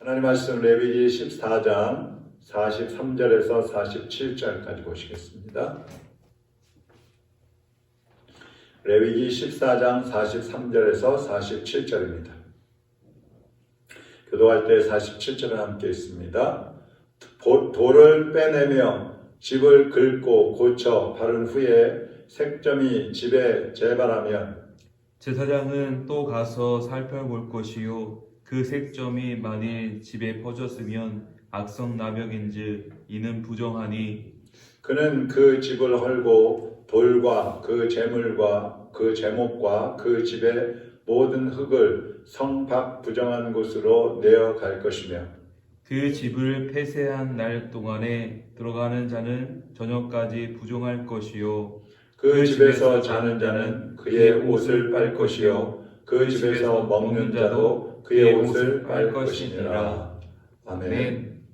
하나님 말씀 레위기 14장 43절에서 47절까지 보시겠습니다. 레위기 14장 43절에서 47절입니다. 교도할 때 47절을 함께 있습니다. 돌을 빼내며 집을 긁고 고쳐 바른 후에 색점이 집에 재발하면 제사장은 또 가서 살펴볼 것이요 그 색점이 만일 집에 퍼졌으면 악성나병인즉 이는 부정하니 그는 그 집을 헐고 돌과 그 재물과 그 제목과 그 집의 모든 흙을 성 밖 부정한 곳으로 내어갈 것이며 그 집을 폐쇄한 날 동안에 들어가는 자는 저녁까지 부정할 것이요 그 집에서 자는 자는 그의 옷을 빨 것이요 그 집에서 먹는 자도 그의 옷을 빨 것이니라. 아멘.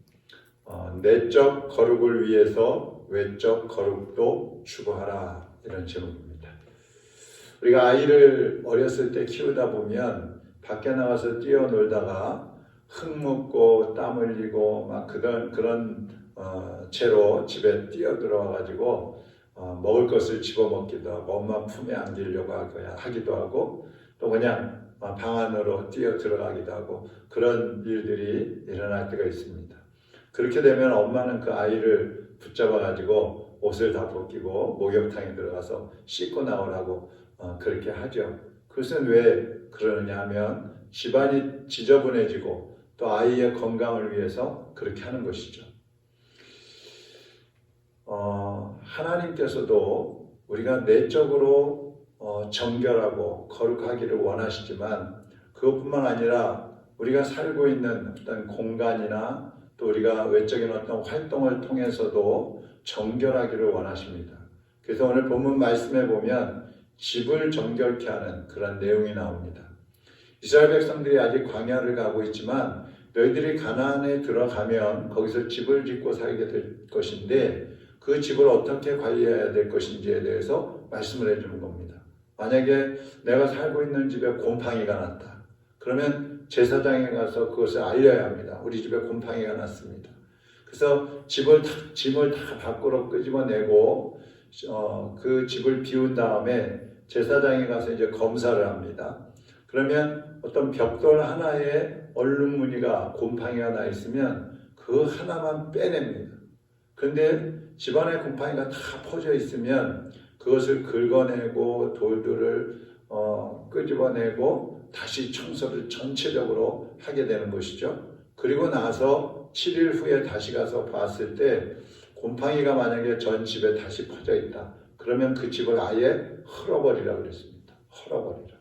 내적 거룩을 위해서 외적 거룩도 추구하라, 이런 제목입니다. 우리가 아이를 어렸을 때 키우다 보면 밖에 나가서 뛰어놀다가 흙 묻고 땀 흘리고 막 그런 채로 집에 뛰어들어와 가지고 먹을 것을 집어먹기도 하고 엄마 품에 안기려고 하기도 하고 또 그냥 방 안으로 뛰어 들어가기도 하고 그런 일들이 일어날 때가 있습니다. 그렇게 되면 엄마는 그 아이를 붙잡아 가지고 옷을 다 벗기고 목욕탕에 들어가서 씻고 나오라고 그렇게 하죠. 그것은 왜 그러느냐 하면 집안이 지저분해지고 또 아이의 건강을 위해서 그렇게 하는 것이죠. 하나님께서도 우리가 내적으로 정결하고 거룩하기를 원하시지만 그것뿐만 아니라 우리가 살고 있는 어떤 공간이나 또 우리가 외적인 어떤 활동을 통해서도 정결하기를 원하십니다. 그래서 오늘 본문 말씀에 보면 집을 정결케 하는 그런 내용이 나옵니다. 이스라엘 백성들이 아직 광야를 가고 있지만 너희들이 가나안에 들어가면 거기서 집을 짓고 살게 될 것인데 그 집을 어떻게 관리해야 될 것인지에 대해서 말씀을 해주는 겁니다. 만약에 내가 살고 있는 집에 곰팡이가 났다. 그러면 제사장에 가서 그것을 알려야 합니다. 우리 집에 곰팡이가 났습니다. 그래서 짐을 다 밖으로 끄집어내고 그 집을 비운 다음에 제사장에 가서 이제 검사를 합니다. 그러면 어떤 벽돌 하나에 얼룩 무늬가 곰팡이가 나 있으면 그 하나만 빼냅니다. 그런데 집안에 곰팡이가 다 퍼져 있으면 그것을 긁어내고 돌들을 끄집어내고 다시 청소를 전체적으로 하게 되는 것이죠. 그리고 나서 7일 후에 다시 가서 봤을 때 곰팡이가 만약에 전 집에 다시 퍼져 있다. 그러면 그 집을 아예 헐어버리라고 그랬습니다. 헐어버리라.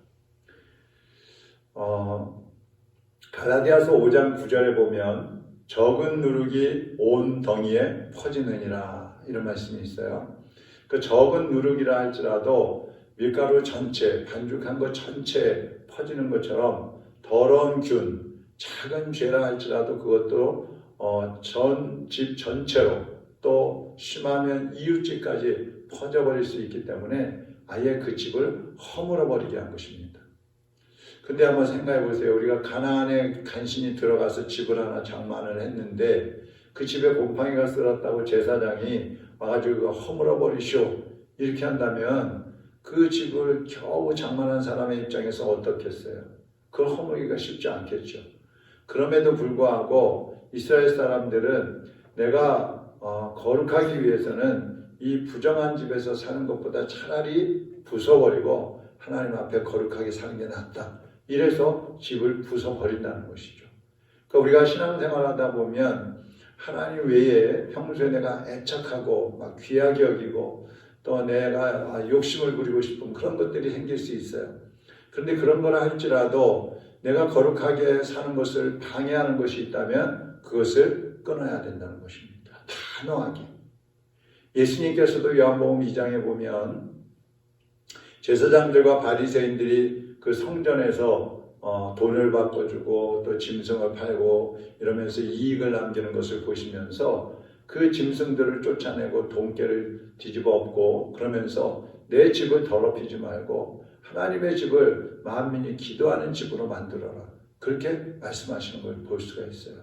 갈라디아서 5장 9절에 보면 적은 누룩이 온 덩이에 퍼지느니라, 이런 말씀이 있어요. 그 적은 누룩이라 할지라도 밀가루 전체, 반죽한 것 전체에 퍼지는 것처럼 더러운 균, 작은 죄라 할지라도 그것도 전 집 전체로 또 심하면 이웃집까지 퍼져버릴 수 있기 때문에 아예 그 집을 허물어버리게 한 것입니다. 근데 한번 생각해 보세요. 우리가 가나안에 간신히 들어가서 집을 하나 장만을 했는데 그 집에 곰팡이가 쓸었다고 제사장이 와가지고 허물어버리시오 이렇게 한다면 그 집을 겨우 장만한 사람의 입장에서 어떻겠어요? 그걸 허물기가 쉽지 않겠죠. 그럼에도 불구하고 이스라엘 사람들은 내가 거룩하기 위해서는 이 부정한 집에서 사는 것보다 차라리 부숴버리고 하나님 앞에 거룩하게 사는 게 낫다. 이래서 집을 부숴버린다는 것이죠. 그러니까 우리가 신앙생활하다 보면 하나님 외에 평소에 내가 애착하고 막 귀하게 여기고 또 내가 욕심을 부리고 싶은 그런 것들이 생길 수 있어요. 그런데 그런 거라 할지라도 내가 거룩하게 사는 것을 방해하는 것이 있다면 그것을 끊어야 된다는 것입니다. 단호하게. 예수님께서도 요한복음 2장에 보면 제사장들과 바리새인들이 그 성전에서 돈을 바꿔주고 또 짐승을 팔고 이러면서 이익을 남기는 것을 보시면서 그 짐승들을 쫓아내고 돈깨를 뒤집어 엎고 그러면서 내 집을 더럽히지 말고 하나님의 집을 만민이 기도하는 집으로 만들어라. 그렇게 말씀하시는 걸 볼 수가 있어요.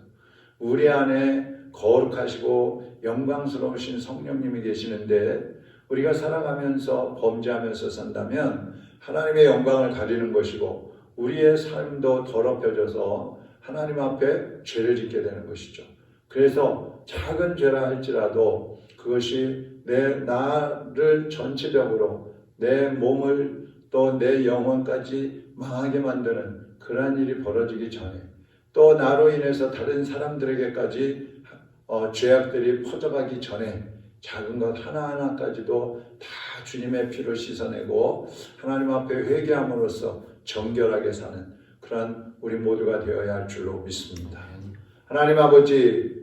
우리 안에 거룩하시고 영광스러우신 성령님이 계시는데 우리가 살아가면서 범죄하면서 산다면 하나님의 영광을 가리는 것이고 우리의 삶도 더럽혀져서 하나님 앞에 죄를 짓게 되는 것이죠. 그래서 작은 죄라 할지라도 그것이 나를 전체적으로 내 몸을 또 내 영혼까지 망하게 만드는 그러한 일이 벌어지기 전에 또 나로 인해서 다른 사람들에게까지 죄악들이 퍼져가기 전에 작은 것 하나하나까지도 다 주님의 피로 씻어내고 하나님 앞에 회개함으로써 정결하게 사는 그러한 우리 모두가 되어야 할 줄로 믿습니다. 하나님 아버지,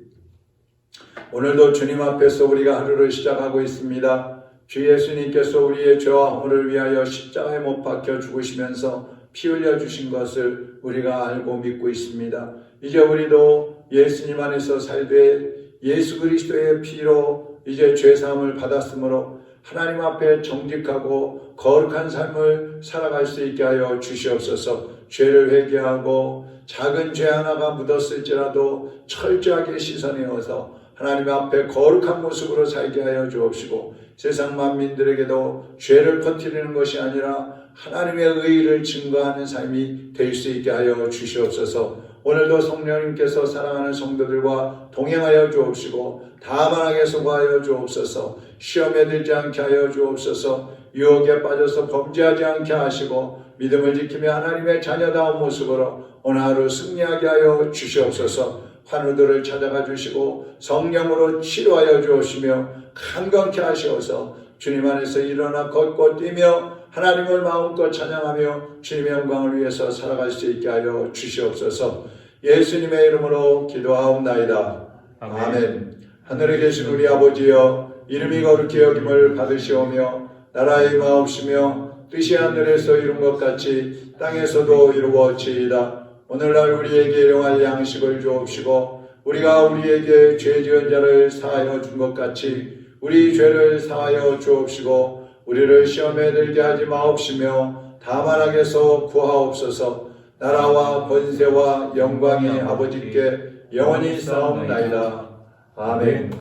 오늘도 주님 앞에서 우리가 하루를 시작하고 있습니다. 주 예수님께서 우리의 죄와 허물을 위하여 십자가에 못 박혀 죽으시면서 피 흘려 주신 것을 우리가 알고 믿고 있습니다. 이제 우리도 예수님 안에서 살되 예수 그리스도의 피로 이제 죄사함을 받았으므로 하나님 앞에 정직하고 거룩한 삶을 살아갈 수 있게 하여 주시옵소서. 죄를 회개하고 작은 죄 하나가 묻었을지라도 철저하게 씻어내어서 하나님 앞에 거룩한 모습으로 살게 하여 주옵시고 세상 만민들에게도 죄를 퍼뜨리는 것이 아니라 하나님의 의의를 증거하는 삶이 될 수 있게 하여 주시옵소서. 오늘도 성령님께서 사랑하는 성도들과 동행하여 주옵시고 다만하게 수고하여 주옵소서. 시험에 들지 않게 하여 주옵소서. 유혹에 빠져서 범죄하지 않게 하시고 믿음을 지키며 하나님의 자녀다운 모습으로 오늘 하루 승리하게 하여 주시옵소서. 환우들을 찾아가 주시고 성령으로 치료하여 주옵시며 강건케 하시어서 주님 안에서 일어나 걷고 뛰며 하나님을 마음껏 찬양하며 주님의 영광을 위해서 살아갈 수 있게 하여 주시옵소서. 예수님의 이름으로 기도하옵나이다. 아멘. 하늘에 계신 우리 아버지여, 이름이 거룩히 여김을 받으시오며 나라의 임하옵시며 뜻이 하늘에서 이룬 것 같이 땅에서도 이루어지이다. 오늘날 우리에게 일용할 양식을 주옵시고 우리가 우리에게 죄 지은 자를 사하여 준 것 같이 우리 죄를 사하여 주옵시고 우리를 시험에 들게 하지 마옵시며 다만 악에서 구하옵소서. 나라와 권세와 영광이 아버지께 영원히 싸움나이다. 아멘.